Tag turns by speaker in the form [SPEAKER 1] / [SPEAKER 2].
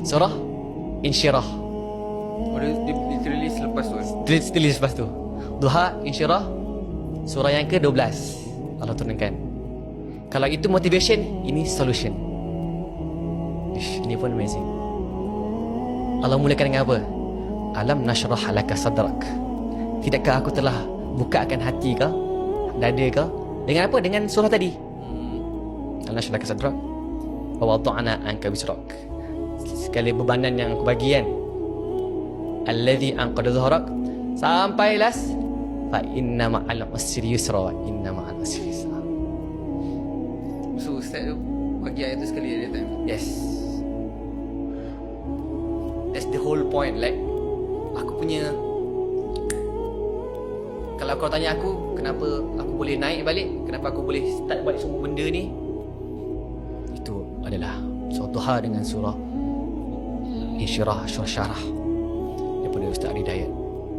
[SPEAKER 1] Surah Insyirah.
[SPEAKER 2] Dia literally selepas tu.
[SPEAKER 1] Tulis lepas tu. Duha, Insyirah, surah yang ke-12 Allah turunkan. Kalau itu motivation, ini solution. Ish, ini pun amazing. Allah mulakan dengan apa? Alam nashrah laka sadrak. Tidakkah aku telah bukakan hati kau, dada kau, dengan apa? Dengan surah tadi. Alam nashrah laka sadrak wa wada'na anka wisrak. Sekali bebanan yang aku bagi kan, alladhi anqadha dhahrak, sampai last fa inna ma'al usri yusra, inna ma'al usri yusra.
[SPEAKER 2] So Ustaz tu bagi ayat tu sekali ada time.
[SPEAKER 1] Yes, that's the whole point. Like, aku punya, kalau kau tanya aku kenapa aku boleh naik balik, kenapa aku boleh start balik semua benda ni, itu adalah surah Duha dengan surah Insyirah, surah Syarah daripada Ustaz Hidayat.